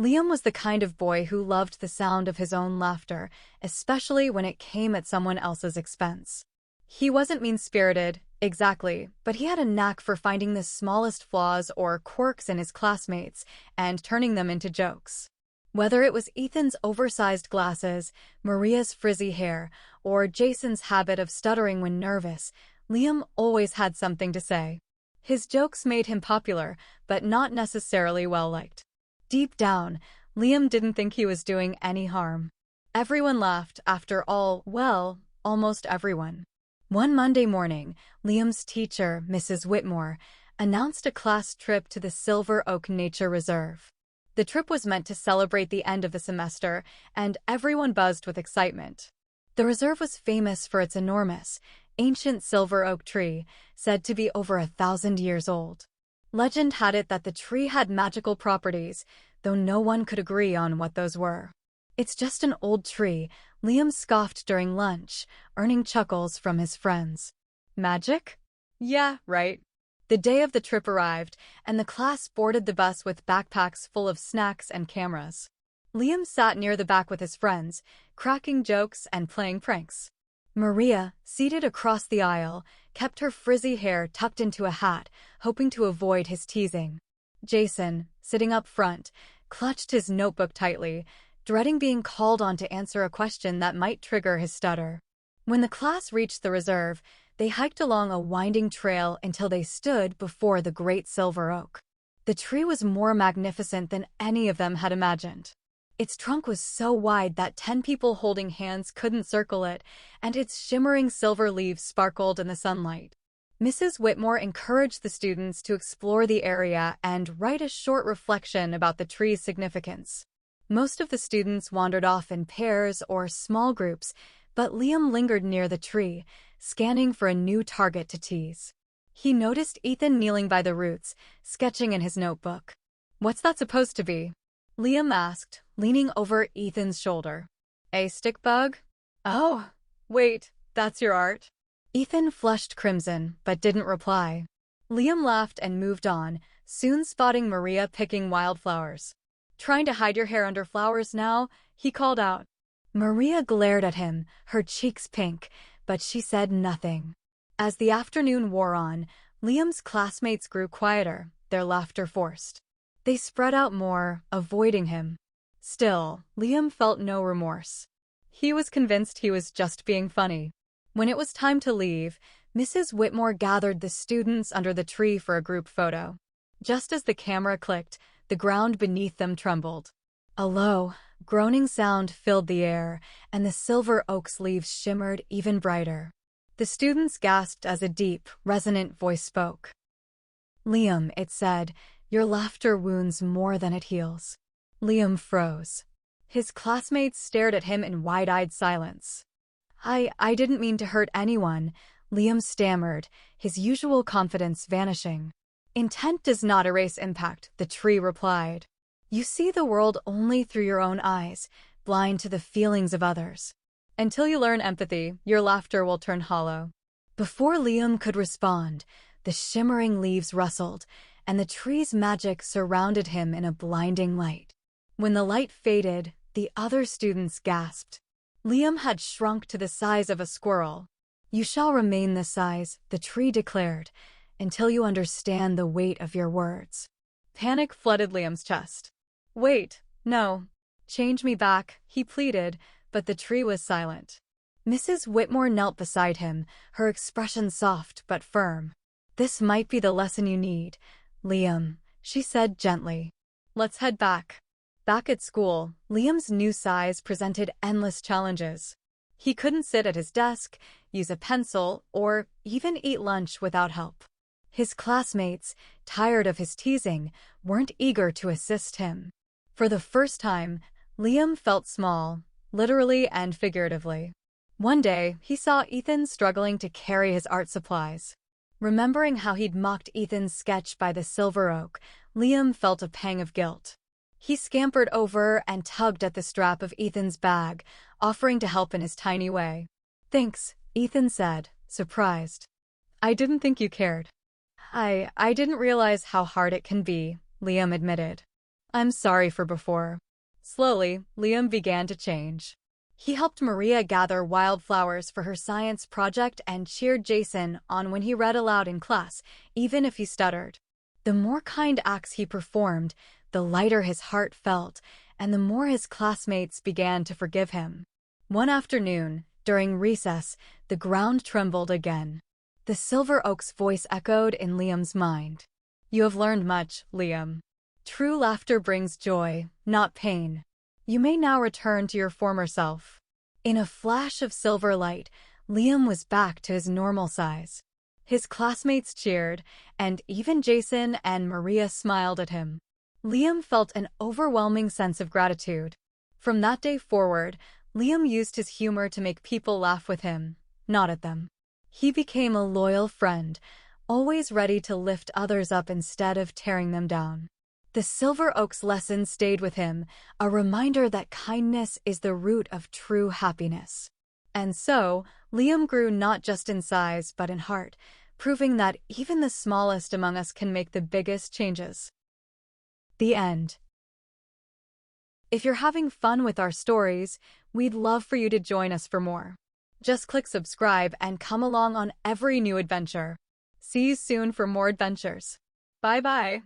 Liam was the kind of boy who loved the sound of his own laughter, especially when it came at someone else's expense. He wasn't mean-spirited, exactly, but he had a knack for finding the smallest flaws or quirks in his classmates and turning them into jokes. Whether it was Ethan's oversized glasses, Maria's frizzy hair, or Jason's habit of stuttering when nervous, Liam always had something to say. His jokes made him popular, but not necessarily well-liked. Deep down, Liam didn't think he was doing any harm. Everyone laughed, after all, well, almost everyone. One Monday morning, Liam's teacher, Mrs. Whitmore, announced a class trip to the Silver Oak Nature Reserve. The trip was meant to celebrate the end of the semester, and everyone buzzed with excitement. The reserve was famous for its enormous, ancient silver oak tree, said to be over 1,000 years old. Legend had it that the tree had magical properties, though no one could agree on what those were. "It's just an old tree," Liam scoffed during lunch, earning chuckles from his friends. "Magic? Yeah, right." The day of the trip arrived, and the class boarded the bus with backpacks full of snacks and cameras. Liam sat near the back with his friends, cracking jokes and playing pranks. Maria, seated across the aisle, kept her frizzy hair tucked into a hat, hoping to avoid his teasing. Jason, sitting up front, clutched his notebook tightly, dreading being called on to answer a question that might trigger his stutter. When the class reached the reserve, they hiked along a winding trail until they stood before the great silver oak. The tree was more magnificent than any of them had imagined. Its trunk was so wide that 10 people holding hands couldn't circle it, and its shimmering silver leaves sparkled in the sunlight. Mrs. Whitmore encouraged the students to explore the area and write a short reflection about the tree's significance. Most of the students wandered off in pairs or small groups, but Liam lingered near the tree, scanning for a new target to tease. He noticed Ethan kneeling by the roots, sketching in his notebook. "What's that supposed to be?" Liam asked, leaning over Ethan's shoulder. "A stick bug?" "Oh, wait, that's your art?" Ethan flushed crimson, but didn't reply. Liam laughed and moved on, soon spotting Maria picking wildflowers. "Trying to hide your hair under flowers now?" he called out. Maria glared at him, her cheeks pink, but she said nothing. As the afternoon wore on, Liam's classmates grew quieter, their laughter forced. They spread out more, avoiding him. Still, Liam felt no remorse. He was convinced he was just being funny. When it was time to leave, Mrs. Whitmore gathered the students under the tree for a group photo. Just as the camera clicked, the ground beneath them trembled. A low, groaning sound filled the air, and the silver oak's leaves shimmered even brighter. The students gasped as a deep, resonant voice spoke. "Liam," it said, "your laughter wounds more than it heals." Liam froze. His classmates stared at him in wide-eyed silence. I didn't mean to hurt anyone," Liam stammered, his usual confidence vanishing. "Intent does not erase impact," the tree replied. "You see the world only through your own eyes, blind to the feelings of others. Until you learn empathy, your laughter will turn hollow." Before Liam could respond, the shimmering leaves rustled, and the tree's magic surrounded him in a blinding light. When the light faded, the other students gasped. Liam had shrunk to the size of a squirrel. "You shall remain this size," the tree declared, "until you understand the weight of your words." Panic flooded Liam's chest. "Wait, no. Change me back," he pleaded, but the tree was silent. Mrs. Whitmore knelt beside him, her expression soft but firm. "This might be the lesson you need, Liam," she said gently. "Let's head back." Back at school, Liam's new size presented endless challenges. He couldn't sit at his desk, use a pencil, or even eat lunch without help. His classmates, tired of his teasing, weren't eager to assist him. For the first time, Liam felt small, literally and figuratively. One day, he saw Ethan struggling to carry his art supplies. Remembering how he'd mocked Ethan's sketch by the silver oak, Liam felt a pang of guilt. He scampered over and tugged at the strap of Ethan's bag, offering to help in his tiny way. "Thanks," Ethan said, surprised. "I didn't think you cared." I didn't realize how hard it can be," Liam admitted. I'm sorry for before. Slowly, Liam began to change. He helped Maria gather wildflowers for her science project and cheered Jason on when he read aloud in class, even if he stuttered. The more kind acts he performed, the lighter his heart felt, and the more his classmates began to forgive him. One afternoon, during recess, the ground trembled again. The Silver Oak's voice echoed in Liam's mind. You have learned much, Liam. True laughter brings joy, not pain. You may now return to your former self. In a flash of silver light, Liam was back to his normal size. His classmates cheered, and even Jason and Maria smiled at him. Liam felt an overwhelming sense of gratitude. From that day forward, Liam used his humor to make people laugh with him, not at them. He became a loyal friend, always ready to lift others up instead of tearing them down. The Silver Oak's lesson stayed with him, a reminder that kindness is the root of true happiness. And so, Liam grew not just in size but in heart, proving that even the smallest among us can make the biggest changes. The end. If you're having fun with our stories, we'd love for you to join us for more. Just click subscribe and come along on every new adventure. See you soon for more adventures. Bye-bye.